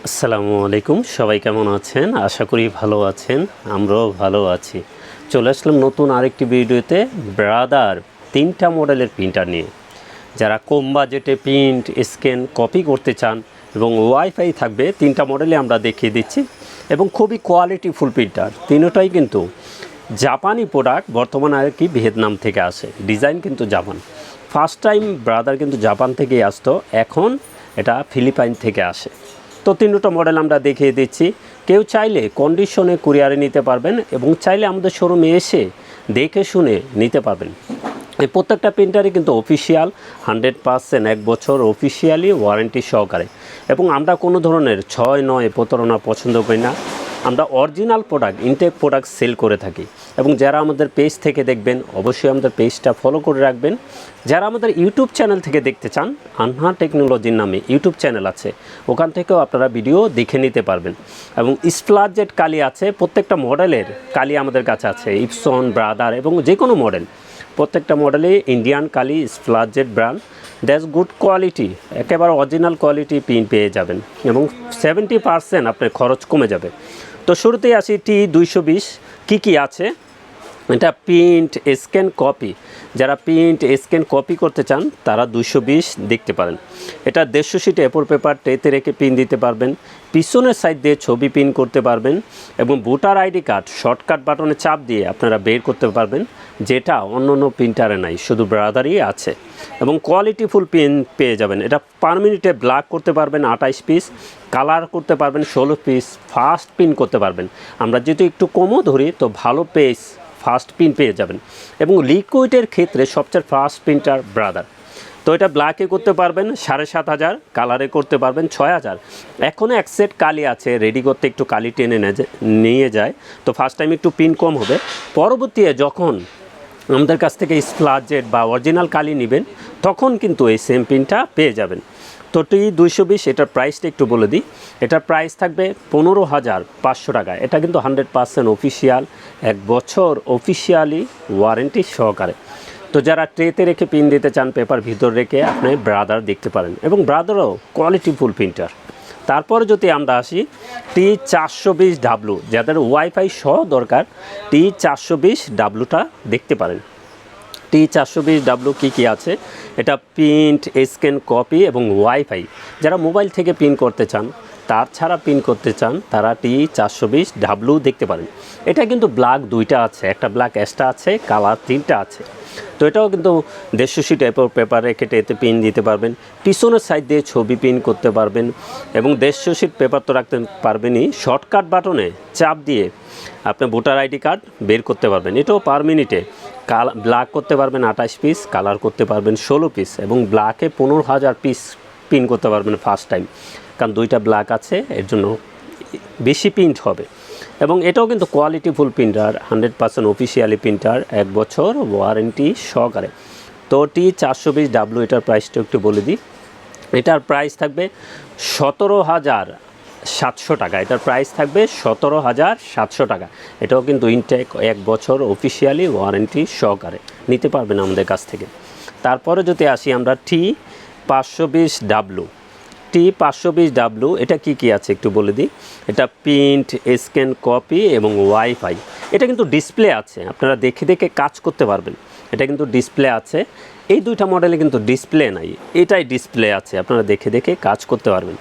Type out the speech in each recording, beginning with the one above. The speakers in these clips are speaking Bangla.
আসসালামু আলাইকুম, সবাই কেমন আছেন? আশা করি ভালো আছেন, আমরাও ভালো আছি। চলে আসলাম নতুন আরেকটি ভিডিওতে ব্রাদার 3টা মডেলের প্রিন্টার নিয়ে। যারা কম বাজেটে প্রিন্ট স্ক্যান কপি করতে চান এবং ওয়াইফাই থাকবে 3টা মডেলে আমরা দেখিয়ে দিচ্ছি এবং খুবই কোয়ালিটিফুল প্রিন্টার। তিনটাই কিন্তু জাপানি প্রোডাক্ট, বর্তমানে আর কি ভিয়েতনাম থেকে আসে, ডিজাইন কিন্তু জাপান। ফার্স্ট টাইম ব্রাদার কিন্তু জাপান থেকেই আসতো, এখন এটা ফিলিপাইন থেকে আসে। তো 3টা মডেল আমরা দেখিয়ে দিচ্ছি। কেউ চাইলে কন্ডিশনে কুরিয়ারে নিতে পারবেন এবং চাইলে আমাদের শোরুমে এসে দেখে শুনে নিতে পারবেন। এই প্রত্যেকটা প্রিন্টারই কিন্তু অফিসিয়াল 100% 1 বছর অফিসিয়ালি ওয়ারেন্টি সহকারে, এবং আমরা কোনো ধরনের 6-9 প্রতারণা পছন্দ করি না। আমরা original product, intact product sell করে থাকি। এবং যারা আমাদের পেজ থেকে দেখবেন অবশ্যই আমাদের পেজটা ফলো করে রাখবেন। যারা আমাদের ইউটিউব চ্যানেল থেকে দেখতে চান, আনহা টেকনোলজির নামে ইউটিউব চ্যানেল আছে, ওখান থেকেও আপনারা ভিডিও দেখে নিতে পারবেন। এবং স্প্লাজেট কালি আছে, প্রত্যেকটা মডেলের কালি আমাদের কাছে আছে, ইপসন, ব্রাদার এবং যে কোনো মডেল, প্রত্যেকটা মডেলে ইন্ডিয়ান কালি স্প্লাজেট ব্র্যান্ড, দ্যাটস গুড কোয়ালিটি, একেবারে অরিজিনাল কোয়ালিটি প্রিন্ট পেয়ে যাবেন এবং 70% আপনার খরচ কমে যাবে। তো শুরুতেই আসি T220 কী আছে। এটা প্রিন্ট স্ক্যান কপি, যারা প্রিন্ট স্ক্যান কপি করতে চান তারা 220 দেখতে পারেন। এটা 150 শিট এ4 পেপার ট্রেতে রেখে পিন দিতে পারবেন, পিছনের সাইড দিয়ে ছবি পিন করতে পারবেন এবং ভোটার আইডি কার্ড শর্টকাট বাটনে চাপ দিয়ে আপনারা বের করতে পারবেন, যেটা অন্য প্রিন্টারে নাই, শুধু ব্রাদারই আছে। এবং কোয়ালিটিফুল পেন পেয়ে যাবেন। এটা পার মিনিটে ব্ল্যাক করতে পারবেন 28 পিস, কালার করতে পারবেন 16 পিস, ফাস্ট পিন করতে পারবেন। আমরা যেহেতু একটু কমও ধরি, তো ভালো পেজ ফাস্ট প্রিন্ট পেয়ে যাবেন। এবং লিকুইডের ক্ষেত্রে সবচেয়ে ফাস্ট প্রিন্টার ব্রাদার। তো এটা ব্ল্যাকে করতে পারবেন 7,500, কালারে করতে পারবেন 6,000। এখনও এক সেট কালি আছে, রেডি করতে একটু কালি টেনে নিয়ে যায়, তো ফার্স্ট টাইম একটু প্রিন্ট কম হবে। পরবর্তীতে যখন আমাদের কাছ থেকে স্প্লাজেট বা অরিজিনাল কালি নেবেন, তখন কিন্তু এই সেম প্রিন্টটা পেয়ে যাবেন। তো T220 এটার প্রাইসটা একটু বলে দিই। এটার প্রাইস থাকবে 15,500 টাকা। এটা কিন্তু 100% অফিসিয়াল, 1 বছর অফিসিয়ালি ওয়ারেন্টি সহকারে। তো যারা ট্রেতে রেখে পিন দিতে চান, পেপার ভিতর রেখে আপনি ব্রাদার দেখতে পারেন, এবং ব্রাদারও কোয়ালিটিফুল প্রিন্টার। তারপরে যদি আমরা আসি T420W, যাদের ওয়াইফাই সহ দরকার T420Wটা দেখতে পারেন। T420W কী আছে, এটা প্রিন্ট স্ক্যান কপি এবং ওয়াইফাই, যারা মোবাইল থেকে প্রিন্ট করতে চান, তার ছাড়া প্রিন্ট করতে চান, তারা T420W দেখতে পারেন। এটা কিন্তু ব্ল্যাক 2টা আছে, একটা ব্ল্যাক এক্সট্রা আছে, কালার 3টা আছে। তো এটাও কিন্তু 150 শিট এ4 পেপারে কেটে এতে পিন দিতে পারবেন, পিছনের সাইড দিয়ে ছবি পিন করতে পারবেন এবং 150 শিট পেপার তো রাখতে পারবেনই, শর্টকাট বাটনে চাপ দিয়ে আপনি ভোটার আইডি কার্ড বের করতে পারবেন। এটাও পার মিনিটে ব্ল্যাক করতে পারবেন 28 পিস, কালার করতে পারবেন 16 পিস এবং ব্ল্যাকে 15,000 পিস পিন করতে পারবেন ফার্স্ট টাইম, কারণ 2টা ব্ল্যাক আছে, এর জন্য বেশি প্রিন্ট হবে। এবং এটাও কিন্তু কোয়ালিটিফুল প্রিন্টার, 100% অফিসিয়ালি প্রিন্টার, 1 বছর ওয়ারেন্টি সহকারে। তো T420W এটার প্রাইসটা একটু বলে দিই। এটার প্রাইস থাকবে 17,700 টাকা। এটার প্রাইস থাকবে 17,700 টাকা। এটাও কিন্তু ইনটেক, 1 বছর অফিসিয়ালি ওয়ারেন্টি সহকারে নিতে পারবেন আমাদের কাছ থেকে। তারপরে যদি আসি আমরা T520W, এটা কি আছে একটু বলে দিই। এটা প্রিন্ট স্ক্যান কপি এবং ওয়াইফাই। এটা কিন্তু ডিসপ্লে আছে, আপনারা দেখে দেখে কাজ করতে পারবেন। এটা কিন্তু ডিসপ্লে আছে, এই 2টা মডেলে কিন্তু ডিসপ্লে নাই, এটাই ডিসপ্লে আছে, আপনারা দেখে দেখে কাজ করতে পারবেন।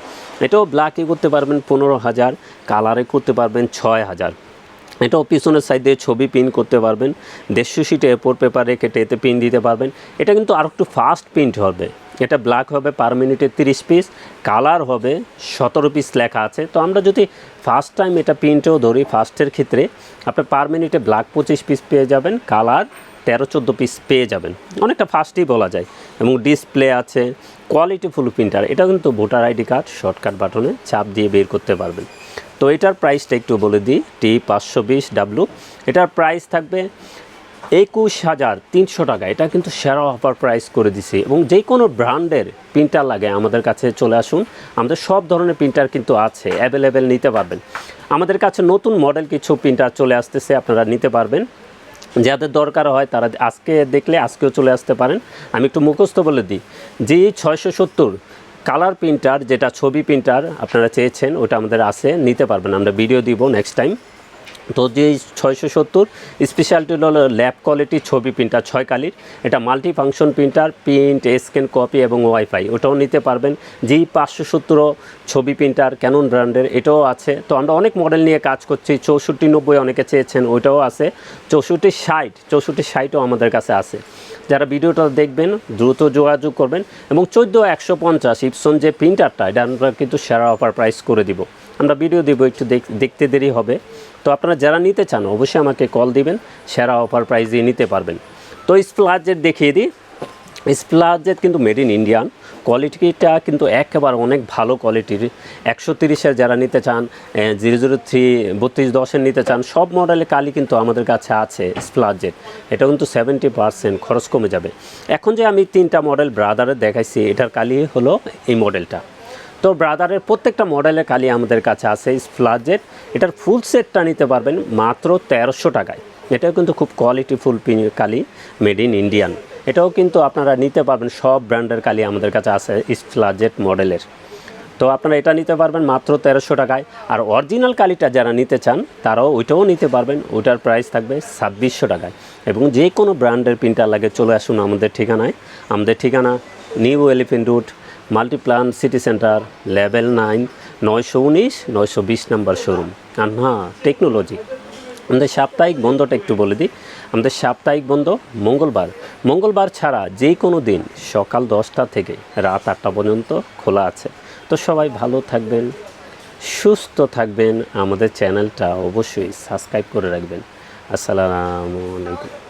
এটাও ব্ল্যাকে করতে পারবেন 15,000, কালারে করতে পারবেন 6,000। এটাও পিছনের সাইড দিয়ে ছবি পিন করতে পারবেন, 150 শিট এ4 পেপার রেখে এতে পিন দিতে পারবেন। এটা কিন্তু আর একটু ফাস্ট প্রিন্ট হবে। এটা ব্ল্যাক হবে পার মিনিটে 30 পিস, কালার হবে 17 পিস লেখা আছে। তো আমরা যদি ফার্স্ট টাইম এটা প্রিন্টেও ধরি, ফার্স্টের ক্ষেত্রে আপনার পার মিনিটে ব্ল্যাক 25 পিস পেয়ে যাবেন, কালার 13-14 পিস পেয়ে যাবেন, অনেকটা ফাস্টই বলা যায়। এবং ডিসপ্লে আছে, কোয়ালিটিফুল প্রিন্টার। এটা কিন্তু ভোটার আইডি কার্ড শর্টকাট বাটনে চাপ দিয়ে বের করতে পারবেন। তো এটার প্রাইসটা একটু বলে দিই। T520W এটার প্রাইস থাকবে 21,300 টাকা। এটা কিন্তু সেরা অফার প্রাইস করে দিছি। এবং যে কোনো ব্র্যান্ডের প্রিন্টার লাগে আমাদের কাছে চলে আসুন, আমাদের সব ধরনের প্রিন্টার কিন্তু আছে, অ্যাভেলেবেল নিতে পারবেন। আমাদের কাছে নতুন মডেল কিছু প্রিন্টার চলে আসতেছে, আপনারা নিতে পারবেন। যাদের দরকার হয় তারা আজকে দেখলে আজকেও চলে আসতে পারেন। আমি একটু মুখস্থ বলে দিই। G670 কালার প্রিন্টার, যেটা ছবি প্রিন্টার আপনারা চেয়েছেন, ওটা আমাদের আছে, নিতে পারবেন, আমরা ভিডিও দিব নেক্সট টাইম। তো যে 670 স্পেশালিটি হলো ল্যাব কোয়ালিটি ছবি প্রিন্টার 6 কালির, এটা multi function printer, print, scan, copy এবং ওয়াইফাই, ওটাও নিতে পারবেন। যেই 517 ছবি প্রিন্টার ক্যানন ব্র্যান্ডের, এটাও আছে। তো আমরা অনেক মডেল নিয়ে কাজ করছি। 6490 অনেকে চেয়েছেন, ওইটাও আছে। 6460ও আমাদের কাছে আছে। যারা ভিডিওটা দেখবেন দ্রুত যোগাযোগ করবেন। এবং 14150 ইপসন যে প্রিন্টারটা, এটা আমরা কিন্তু সেরা অফার প্রাইস করে দিব। আমরা ভিডিও দিব, একটু দেখতে দেরি হবে। তো আপনারা যারা নিতে চান অবশ্যই আমাকে কল দিবেন, সেরা অফার প্রাইস দিয়ে নিতে পারবেন। তো স্প্লাজেট দেখিয়ে দিই। স্প্লাজেট কিন্তু মেড ইন ইন্ডিয়ান, কোয়ালিটিটা কিন্তু একেবারে অনেক ভালো কোয়ালিটির। 130-এর যারা নিতে চান, 003 3210-এর নিতে চান, সব মডেলের কালি কিন্তু আমাদের কাছে আছে। স্প্লাজেট এটা কিন্তু 70% খরচ কমে যাবে। এখন যে আমি 3টা মডেল ব্রাদারের দেখাইছি, এটার কালি হলো এই মডেলটা। তো ব্রাদারের প্রত্যেকটা মডেলের কালি আমাদের কাছে আছে। স্প্লাজেট এটার ফুল সেটটা নিতে পারবেন মাত্র 1300 টাকায়। এটাও কিন্তু খুব কোয়ালিটিফুল কালি, মেড ইন ইন্ডিয়ান। এটাও কিন্তু আপনারা নিতে পারবেন, সব ব্র্যান্ডের কালি আমাদের কাছে আছে স্প্লাজেট মডেলের। তো আপনারা এটা নিতে পারবেন মাত্র 1300 টাকায়। আর অরিজিনাল কালিটা যারা নিতে চান তারাও ওইটাও নিতে পারবেন, ওইটার প্রাইস থাকবে 2600 টাকায়। এবং যে কোনো ব্র্যান্ডের প্রিন্টার লাগে চলে আসুন আমাদের ঠিকানায়। আমাদের ঠিকানা new elephant road, Multiplan city centre, level 9, 919 920 নম্বর শোরুম। আর হ্যাঁ, টেকনোলজি আমাদের সাপ্তাহিক বন্ধটা একটু বলে দিই। আমাদের সাপ্তাহিক বন্ধ মঙ্গলবার ছাড়া যে কোনো দিন সকাল 10টা থেকে রাত 8টা পর্যন্ত খোলা আছে। তো সবাই ভালো থাকবেন, সুস্থ থাকবেন। আমাদের চ্যানেলটা অবশ্যই সাবস্ক্রাইব করে রাখবেন। আসসালামু আলাইকুম।